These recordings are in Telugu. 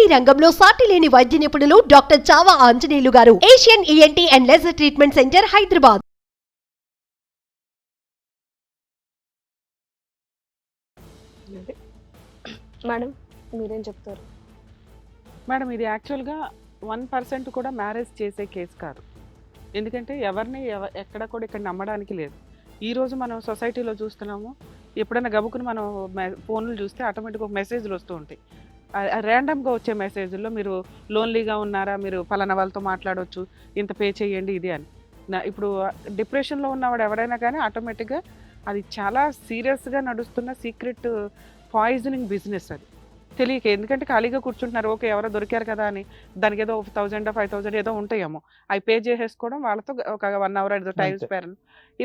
ఈఎన్టీ రంగంలో సాటి లేని వైద్య నిపుణులు డాక్టర్ చావా ఆంజనేయులు గారు, Asian ENT and laser treatment centre, Hyderabad. Madam మీరేం చెప్తారు? మేడం ఇది యాక్చువల్గా 1% కూడా మ్యారేజ్ చేసే కేసు కాదు. ఎందుకంటే ఎవరిని ఎక్కడ కూడా ఇక్కడ నమ్మడానికి లేదు. ఈరోజు మనం సొసైటీలో చూస్తున్నాము, ఎప్పుడైనా గబుకుని మనం ఫోన్లు చూస్తే ఆటోమేటిక్గా ఒక మెసేజ్లు వస్తూ ఉంటాయి. ర్యాండమ్గా వచ్చే మెసేజ్లో మీరు లోన్లీగా ఉన్నారా, మీరు పలానా వాళ్ళతో మాట్లాడవచ్చు, ఇంత పే చేయండి ఇది అని. ఇప్పుడు డిప్రెషన్లో ఉన్నవాడు ఎవరైనా కానీ ఆటోమేటిక్గా అది చాలా సీరియస్గా నడుస్తున్న సీక్రెట్ పాయిజనింగ్ బిజినెస్ అది తెలియక. ఎందుకంటే ఖాళీగా కూర్చుంటున్నారు, ఓకే ఎవరో దొరికారు కదా అని దానికి ఏదో 1000 5,000 ఏదో ఉంటాయేమో అవి పే చేసేసుకోవడం, వాళ్ళతో ఒక 1 hour ఏదో టైం స్పాన్,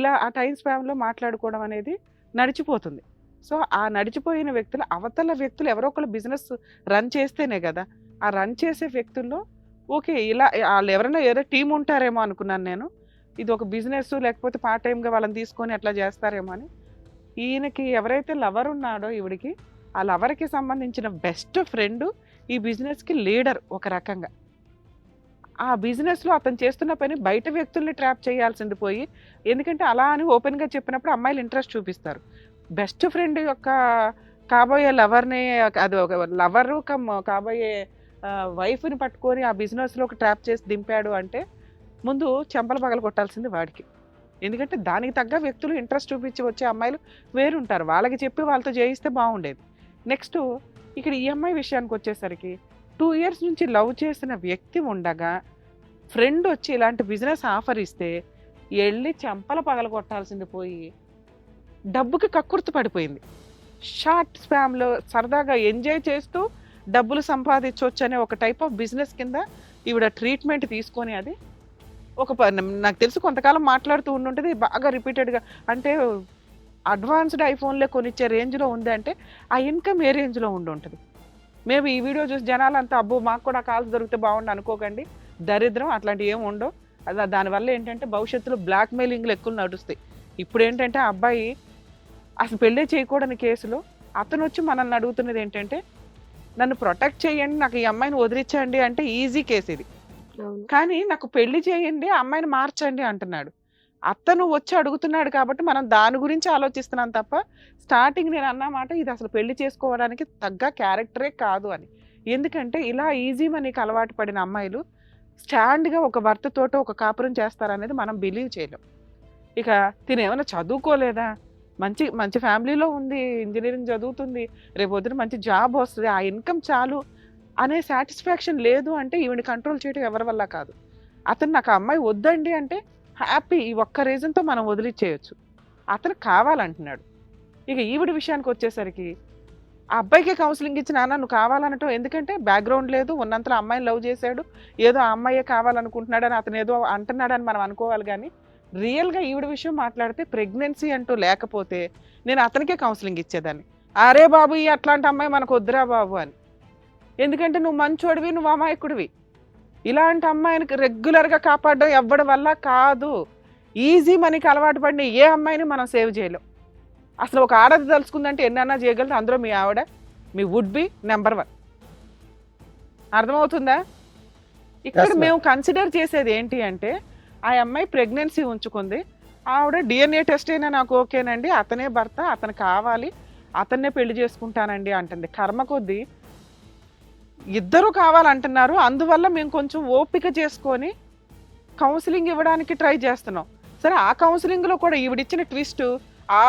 ఇలా ఆ టైం స్పాన్లో మాట్లాడుకోవడం అనేది నడిచిపోతుంది. సో ఆ నడిచిపోయిన వ్యక్తులు, అవతల వ్యక్తులు ఎవరో ఒకళ్ళు బిజినెస్ రన్ చేస్తేనే కదా, ఆ రన్ చేసే వ్యక్తుల్లో ఓకే ఇలా వాళ్ళు ఎవరైనా ఏదో టీం ఉంటారేమో అనుకున్నాను నేను. ఇది ఒక బిజినెస్ లేకపోతే పార్ట్ టైంగా వాళ్ళని తీసుకొని అట్లా చేస్తారేమో అని. ఈయనకి ఎవరైతే లవర్ ఉన్నాడో ఈవిడికి, ఆ లవర్కి సంబంధించిన బెస్ట్ ఫ్రెండ్ ఈ బిజినెస్కి లీడర్ ఒక రకంగా. ఆ బిజినెస్లో అతను చేస్తున్న పని బయట వ్యక్తుల్ని ట్రాప్ చేయాల్సింది పోయి, ఎందుకంటే అలా అని ఓపెన్గా చెప్పినప్పుడు అమ్మాయిలు ఇంట్రెస్ట్ చూపిస్తారు. బెస్ట్ ఫ్రెండ్ యొక్క కాబోయే లవర్ని, అది ఒక లవరు కాబోయే వైఫ్ని పట్టుకొని ఆ బిజినెస్లోకి ట్రాప్ చేసి దింపాడు అంటే ముందు చెంపలు పగల కొట్టాల్సింది వాడికి. ఎందుకంటే దానికి తగ్గ వ్యక్తులు ఇంట్రెస్ట్ చూపించి వచ్చే అమ్మాయిలు వేరుంటారు, వాళ్ళకి చెప్పి వాళ్ళతో చేయిస్తే బాగుండేది. నెక్స్ట్ ఇక్కడ ఈ అమ్మాయి విషయానికి వచ్చేసరికి 2 years నుంచి లవ్ చేసిన వ్యక్తి ఉండగా ఫ్రెండ్ వచ్చి ఇలాంటి బిజినెస్ ఆఫర్ ఇస్తే వెళ్ళి చెంపల పగల కొట్టాల్సింది పోయి డబ్బుకి కక్కుర్తి పడిపోయింది. షార్ట్ స్పామ్లో సరదాగా ఎంజాయ్ చేస్తూ డబ్బులు సంపాదించవచ్చు అనే ఒక టైప్ ఆఫ్ బిజినెస్ కింద ఈవిడ ట్రీట్మెంట్ తీసుకొని అది ఒక నాకు తెలిసి కొంతకాలం మాట్లాడుతూ ఉండుంటుంది బాగా రిపీటెడ్గా. అంటే అడ్వాన్స్డ్ ఐఫోన్లే కొనిచ్చే రేంజ్లో ఉంది అంటే ఆ ఇన్కమ్ ఏ రేంజ్లో ఉంటుంది. మేము ఈ వీడియో చూసి జనాలంతా అబ్బో మాకు కూడా కాల్స్ దొరికితే బాగుండు అనుకోకండి, దరిద్రం అట్లాంటివి ఏమి ఉండవు. అది దానివల్ల ఏంటంటే భవిష్యత్తులో బ్లాక్ మెయిలింగ్లు ఎక్కువ నడుస్తాయి. ఇప్పుడు ఏంటంటే ఆ అబ్బాయి అసలు పెళ్ళే చేయకూడని కేసులో అతను వచ్చి మనల్ని అడుగుతున్నది ఏంటంటే నన్ను ప్రొటెక్ట్ చేయండి, నాకు ఈ అమ్మాయిని వదిలించండి అంటే ఈజీ కేసు ఇది. కానీ నాకు పెళ్లి చేయండి, అమ్మాయిని మార్చండి అంటున్నాడు. అతను వచ్చి అడుగుతున్నాడు కాబట్టి మనం దాని గురించి ఆలోచిస్తున్నాం తప్ప స్టార్టింగ్ నేను అన్నమాట ఇది అసలు పెళ్లి చేసుకోవడానికి తగ్గ క్యారెక్టరే కాదు అని. ఎందుకంటే ఇలా ఈజీ మనీకి అలవాటు పడిన అమ్మాయిలు స్టాండ్గా ఒక భర్తతోటో ఒక కాపురం చేస్తారనేది మనం బిలీవ్ చేయలేం. ఇక తినేమైనా చదువుకోలేదా, మంచి మంచి ఫ్యామిలీలో ఉంది, ఇంజనీరింగ్ చదువుతుంది, రేపొద్దున మంచి జాబ్ వస్తుంది, ఆ ఇన్కమ్ చాలు అనే సాటిస్ఫాక్షన్ లేదు అంటే ఈవిని కంట్రోల్ చేయడం ఎవరి వల్ల కాదు. అతను నాకు అమ్మాయి వద్దండి అంటే హ్యాపీ, ఈ ఒక్క రీజన్తో మనం వదిలిచ్చేయచ్చు. అతను కావాలంటున్నాడు. ఇక ఈవిడ విషయానికి వచ్చేసరికి ఆ అబ్బాయికే కౌన్సిలింగ్ ఇచ్చి నాన్న నువ్వు కావాలనటం, ఎందుకంటే బ్యాక్గ్రౌండ్ లేదు, ఉన్నంతలో అమ్మాయిని లవ్ చేశాడు, ఏదో ఆ అమ్మాయే కావాలనుకుంటున్నాడని అతను ఏదో అంటున్నాడని మనం అనుకోవాలి. కానీ రియల్గా ఈవిడ విషయం మాట్లాడితే ప్రెగ్నెన్సీ అంటూ లేకపోతే నేను అతనికే కౌన్సిలింగ్ ఇచ్చేదాన్ని. అరే బాబు ఈ అట్లాంటి అమ్మాయి మనకు వద్దురా బాబు అని. ఎందుకంటే నువ్వు మంచోడివి, నువ్వు అమాయకుడివి, ఇలాంటి అమ్మాయిని రెగ్యులర్గా కాపాడడం ఎవ్వడి వల్ల కాదు. ఈజీ మనకి అలవాటు పడిన ఏ అమ్మాయిని మనం సేవ్ చేయలేం. అసలు ఒక ఆడది తలుచుకుందంటే ఎన్నన్నా చేయగలదు, అందులో మీ ఆవిడ మీ వుడ్ బి నెంబర్ 1. అర్థమవుతుందా? ఇక్కడ మేము కన్సిడర్ చేసేది ఏంటి అంటే ఆ అమ్మాయి ప్రెగ్నెన్సీ ఉంచుకుంది, ఆవిడ DNA టెస్ట్ అయినా నాకు ఓకేనండి, అతనే భర్త, అతను కావాలి, అతన్నే పెళ్లి చేసుకుంటానండి అంటుంది. కర్మ కొద్దీ ఇద్దరు కావాలంటున్నారు, అందువల్ల మేము కొంచెం ఓపిక చేసుకొని కౌన్సిలింగ్ ఇవ్వడానికి ట్రై చేస్తున్నాం. సరే ఆ కౌన్సిలింగ్లో కూడా ఈవిడిచ్చిన ట్విస్ట్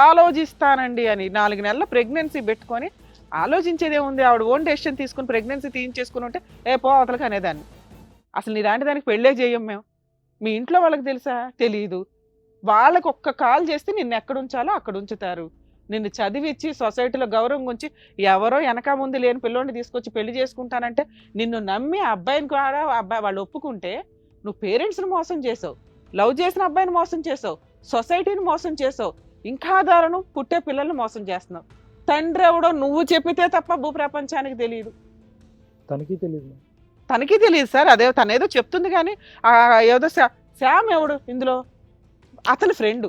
ఆలోచిస్తానండి అని 4 నెలల ప్రెగ్నెన్సీ పెట్టుకొని ఆలోచించేదే ఉంది. ఆవిడ ఓన్ డెసిషన్ తీసుకుని ప్రెగ్నెన్సీ తీయించేసుకుని ఉంటే ఏ పో అవతలకి అనేదాన్ని. అసలు నీలాంటి దానికి పెళ్ళే చేయం మేము. మీ ఇంట్లో వాళ్ళకి తెలుసా? తెలీదు. వాళ్ళకి ఒక్క కాల్ చేస్తే నిన్ను ఎక్కడ ఉంచాలో అక్కడ ఉంచుతారు. నిన్ను చదివిచ్చి సొసైటీలో గౌరవం ఉంచి ఎవరో వెనక ముందు లేని పిల్లోని తీసుకొచ్చి పెళ్లి చేసుకుంటానంటే నిన్ను నమ్మి ఆ అబ్బాయిని కూడా అబ్బాయి వాళ్ళు ఒప్పుకుంటే నువ్వు పేరెంట్స్ని మోసం చేసావు, లవ్ చేసిన అబ్బాయిని మోసం చేసావు, సొసైటీని మోసం చేసావు, ఇంకా దారుణం పుట్టే పిల్లల్ని మోసం చేస్తున్నావు. తండ్రి ఎవడో నువ్వు చెప్పితే తప్ప భూప్రపంచానికి తెలియదు. తనకి తెలియదు సార్. అదే తనేదో చెప్తుంది కానీ ఏదో శామ్ ఎవడు ఇందులో అతని ఫ్రెండ్,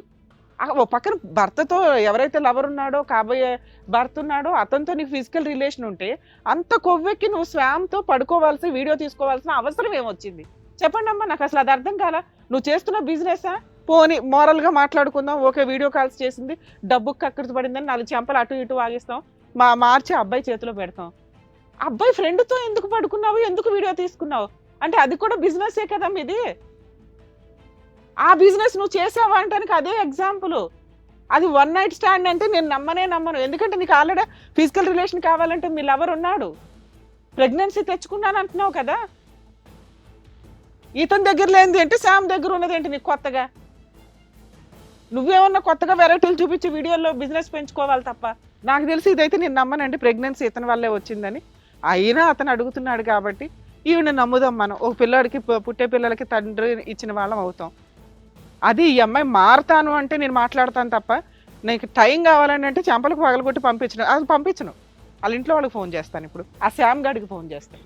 ఓ పక్కన భర్తతో ఎవరైతే లవర్ ఉన్నాడో కాబోయే భర్త ఉన్నాడో అతనితో నీకు ఫిజికల్ రిలేషన్ ఉంటే అంత కొవ్వెక్కి నువ్వు స్వామ్తో పడుకోవాల్సి వీడియో తీసుకోవాల్సిన అవసరం ఏమొచ్చింది చెప్పండి అమ్మా. నాకు అసలు అది అర్థం కాలా. నువ్వు చేస్తున్న బిజినెసా? పోనీ మోరల్గా మాట్లాడుకుందాం, ఓకే వీడియో కాల్స్ చేసింది, డబ్బుకి కక్కడికి పడిందని 4 చెంపలు అటు ఇటు వాగిస్తాం, మార్చి అబ్బాయి చేతిలో పెడతాం. అబ్బాయి ఫ్రెండ్తో ఎందుకు పడుకున్నావు, ఎందుకు వీడియో తీసుకున్నావు అంటే అది కూడా బిజినెసే కదా మీది. ఆ బిజినెస్ నువ్వు చేసావా అంటానికి అదే ఎగ్జాంపుల్. అది 1 నైట్ స్టాండ్ అంటే నేను నమ్మను. ఎందుకంటే నీకు ఆల్రెడీ ఫిజికల్ రిలేషన్ కావాలంటే మీ లవర్ ఉన్నాడు, ప్రెగ్నెన్సీ తెచ్చుకున్నాను అంటున్నావు కదా. ఇతని దగ్గర లేనిది ఏంటి, శామ్ దగ్గర ఉన్నది ఏంటి నీకు కొత్తగా? నువ్వేమన్నా కొత్తగా వెరైటీలు చూపించి వీడియోలో బిజినెస్ పెంచుకోవాలి తప్ప. నాకు తెలిసి ఇదైతే నేను నమ్మనండి ప్రెగ్నెన్సీ ఇతని వల్లే వచ్చిందని. అయినా అతను అడుగుతున్నాడు కాబట్టి ఈవిడ నమ్ముదాం మనం. ఒక పిల్లాడికి పుట్టే పిల్లలకి తండ్రి ఇచ్చిన వాళ్ళం అవుతాం. అది ఈ అమ్మాయి మారుతాను అంటే నేను మాట్లాడతాను తప్ప నీకు టైం కావాలని అంటే చెంపలకు పగలగొట్టి పంపించను. అది పంపించను. వాళ్ళ ఇంట్లో వాళ్ళకి ఫోన్ చేస్తాను. ఇప్పుడు ఆ శామ్ గాడికి ఫోన్ చేస్తాను.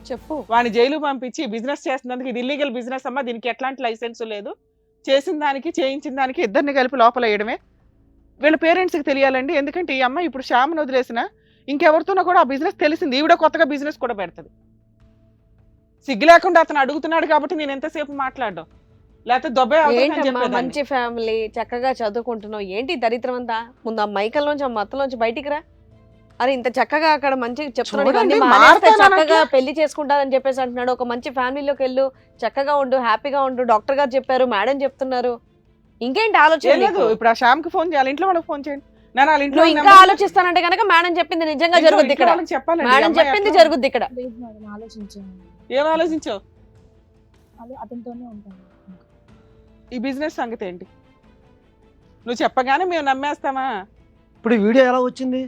చెప్పు. వాడిని జైలు పంపించి బిజినెస్ చేస్తున్నందుకు ఇది ఇల్లీగల్ బిజినెస్ అమ్మా, దీనికి ఎట్లాంటి లైసెన్స్ లేదు, చేసిన దానికి చేయించిన దానికి ఇద్దరిని కలిపి లోపల వేయడమే. వీళ్ళ పేరెంట్స్కి తెలియాలండి. ఎందుకంటే ఈ అమ్మాయి ఇప్పుడు శ్యామ్ని వదిలేసిన ఇంకెవరితోనో కూడా ఆ బిజినెస్ తెలిసింది, ఈవిడ కొత్తగా బిజినెస్ కూడా పెడుతుంది. సిగ్గు లేకుండా అతను అడుగుతున్నాడు కాబట్టి నేను ఎంతసేపు మాట్లాడడం, లేకపోతే దొబ్బే మంచి ఫ్యామిలీ, చక్కగా చదువుకుంటున్నావు, ఏంటి దరిద్రం అంతా? ముందు ఆ మైకల్లోంచి ఆ మత్తలోంచి బయటికి రా. అరే ఇంత చక్కగా అక్కడ మంచిగా చెప్తున్నాడు, ఇవన్నీ మానేస్తే చక్కగా పెళ్లి చేసుకుంటారని చెప్పేసి అంటున్నాడు. ఒక మంచి ఫ్యామిలీలోకి వెళ్ళు, చక్కగా ఉండు, హ్యాపీగా ఉండు, డాక్టర్ గారు చెప్పారు, మేడం చెప్తున్నారు, ఇంకేంటి ఆలోచన లేదు. ఇప్పుడు ఆ శ్యామ్ కి ఫోన్ చేయాలి, ఇంట్లో వాళ్ళకి ఫోన్ చేయండి. నేను వాళ్ళ ఇంట్లో ఇంకా ఆలోచిస్తానంటే కనుక మేడం చెప్పింది నిజంగా జరుగుద్ది ఇక్కడ. మేడం చెప్పింది జరుగుద్ది ఇక్కడ. ఏం ఆలోచించావు? అతనితోనే ఉంటాను. ఈ బిజినెస్ సంగతి ఏంటి? నువ్వు చెప్పగానే మేము నమ్మేస్తామా? ఇప్పుడు ఈ వీడియో ఎలా వచ్చింది?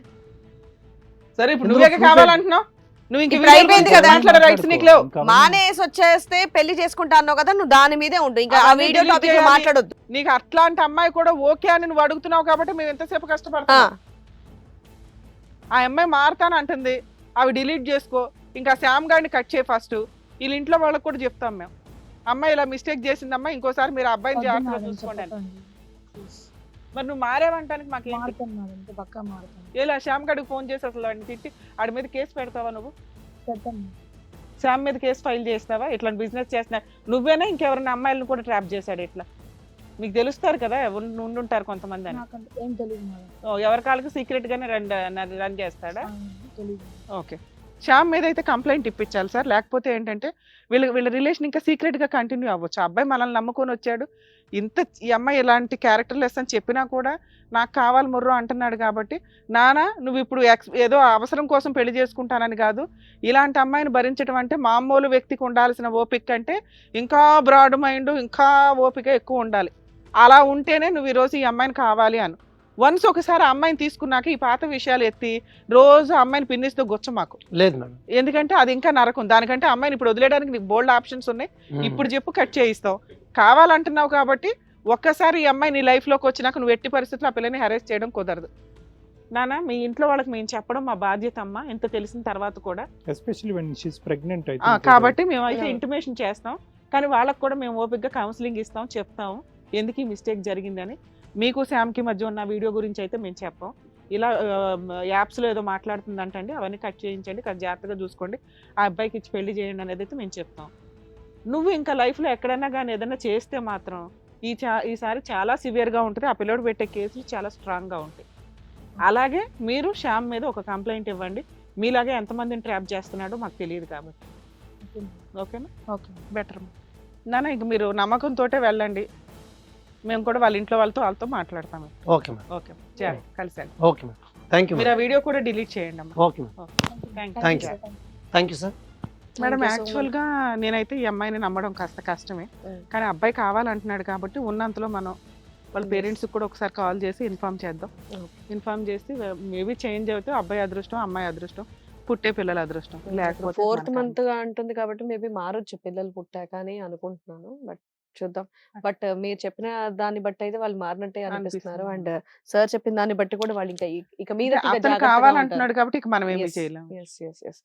సరే ఇప్పుడు నువ్వే కావాలంటున్నావు, నువ్వు ఇంక ఇప్పుడు అయిపోయింది కదా, మాట్లాడే రైట్స్ నీకు లేవు. మానేసి వచ్చేస్తే పెళ్లి చేసుకుంటా అన్నావు కదా, నువ్వు దాని మీదే ఉండు, ఇంకా ఆ వీడియో టాపిక్ మాట్లాడొద్దు. నీకు అట్లాంటి అమ్మాయి కూడా ఓకే అని నువ్వు అడుగుతున్నావు కాబట్టి మేము ఎంతసేపు కష్టపడతాం. ఆ అమ్మాయి మారుతాను అంటుంది, అవి డిలీట్ చేసుకో, ఇంకా శ్యామ్ గారిని కట్ చేయి ఫస్ట్. వీళ్ళ ఇంట్లో వాళ్ళకి కూడా చెప్తాం మేము, అమ్మాయి ఇలా మిస్టేక్ చేసిందమ్మా, ఇంకోసారి మీరు అబ్బాయిని జాగ్రత్తగా చూసుకోండి అని. మరి నువ్వు మారేవంటానికి మాకు ఇలా శ్యామ్ గడికి ఫోన్ చేసి అసలు వాడిని తిట్టి ఆడి మీద కేసు పెడతావా? నువ్వు శ్యామ్ మీద కేసు ఫైల్ చేస్తావా? ఇట్లాంటి బిజినెస్ చేస్తున్నా నువ్వేనా ఇంకెవరైనా అమ్మాయిలను కూడా ట్రాప్ చేశాడు ఇట్లా? మీకు తెలుస్తారు కదా, ఉండుంటారు కొంతమంది అని. ఎవరి కాళ్ళకి సీక్రెట్ గానే రన్ చేస్తాడా? ఓకే, శ్యామ్ మీద అయితే కంప్లైంట్ ఇప్పించాలి సార్. లేకపోతే ఏంటంటే వీళ్ళ రిలేషన్ ఇంకా సీక్రెట్ గా కంటిన్యూ అవ్వచ్చు. అబ్బాయి మనల్ని నమ్ముకొని వచ్చాడు, ఈ అమ్మాయి ఇలాంటి క్యారెక్టర్ లెస్ అని చెప్పినా కూడా నాకు కావాలి ముర్రో అంటున్నాడు కాబట్టి, నానా నువ్వు ఇప్పుడు ఏదో అవసరం కోసం పెళ్లి చేసుకుంటానని కాదు, ఇలాంటి అమ్మాయిని భరించడం అంటే మామూలు వ్యక్తికి ఉండాల్సిన ఓపిక అంటే ఇంకా బ్రాడ్ మైండ్, ఇంకా ఓపిక ఎక్కువ ఉండాలి. అలా ఉంటేనే నువ్వు ఈరోజు ఈ అమ్మాయిని కావాలి అను. వన్స్ ఒకసారి అమ్మాయిని తీసుకున్నాక ఈ పాత విషయాలు ఎత్తి రోజు అమ్మాయిని పిన్నిస్తూ గుచ్చ మాకు లేదు మేడం. ఎందుకంటే అది ఇంకా నరకం. దానికంటే అమ్మాయిని ఇప్పుడు వదిలేయడానికి నీకు బోల్డ్ ఆప్షన్స్ ఉన్నాయి. ఇప్పుడు చెప్పు, కట్ చేయిస్తావు. కావాలంటున్నావు కాబట్టి ఒక్కసారి ఈ అమ్మాయి నీ లైఫ్లోకి వచ్చినాక నువ్వు ఎట్టి పరిస్థితుల్లో ఆ పిల్లని హెరాస్ చేయడం కుదరదు. నాన్న మీ ఇంట్లో వాళ్ళకి మేము చెప్పడం మా బాధ్యత అమ్మా, ఎంత తెలిసిన తర్వాత కూడా. కాబట్టి మేమైతే ఇంటిమేషన్ చేస్తాం, కానీ వాళ్ళకి కూడా మేము ఓపికగా కౌన్సిలింగ్ ఇస్తాం, చెప్తాము ఎందుకు ఈ మిస్టేక్ జరిగిందని. మీకు శ్యామ్కి మధ్య ఉన్న వీడియో గురించి అయితే మేము చెప్పాం. ఇలా యాప్స్లో ఏదో మాట్లాడుతుందంటండి, అవన్నీ కట్ చేయించండి, జాగ్రత్తగా చూసుకోండి, ఆ అబ్బాయికి ఇచ్చి పెళ్లి చేయండి అనేది అయితే మేము చెప్తాం. నువ్వు ఇంకా లైఫ్లో ఎక్కడైనా కానీ ఏదైనా చేస్తే మాత్రం ఈసారి చాలా సివియర్గా ఉంటుంది. ఆ పిల్లోడు పెట్టే కేసులు చాలా స్ట్రాంగ్గా ఉంటాయి. అలాగే మీరు శ్యామ్ మీద ఒక కంప్లైంట్ ఇవ్వండి. మీలాగే ఎంతమందిని ట్రాప్ చేస్తున్నాడో మాకు తెలియదు కాబట్టి. ఓకేనా? ఓకే, బెటర్ నాన్న. ఇంక మీరు నమ్మకంతో వెళ్ళండి, మేము కూడా వాళ్ళ ఇంట్లో వాళ్ళతో మాట్లాడతాము. Okay madam. ఓకే, కలిసాను. Okay madam, thank you. మీరు ఆ వీడియో కూడా డిలీట్ చేయండి అమ్మా. Okay madam, thank you sir. Madam యాక్చువల్గా నేనైతే ఈ అమ్మాయిని నమ్మడం కాస్త కష్టమే, కానీ అబ్బాయి కావాలంటున్నాడు కాబట్టి ఉన్నంతలో మనం వాళ్ళ పేరెంట్స్కి కూడా ఒకసారి కాల్ చేసి ఇన్ఫార్మ్ చేద్దాం. ఇన్ఫార్మ్ చేసి మేబీ చేంజ్ అవుతే అబ్బాయి అదృష్టం, అమ్మాయి అదృష్టం, పుట్టే పిల్లల అదృష్టం. లేకపోతే 4th month గా అంటుంది కాబట్టి మేబీ మారొచ్చు పిల్లలు పుట్టాక అని అనుకుంటున్నాను. బట్ చూద్దాం. బట్ మీరు చెప్పిన దాన్ని బట్టి అయితే వాళ్ళు మారినట్టే అనిపిస్తున్నారు. అండ్ సార్ చెప్పిన దాన్ని బట్టి కూడా వాళ్ళు ఇంకా ఇక మీద కావాలంటున్నాడు కాబట్టి ఇక మనం ఏమి చేయలేము. yes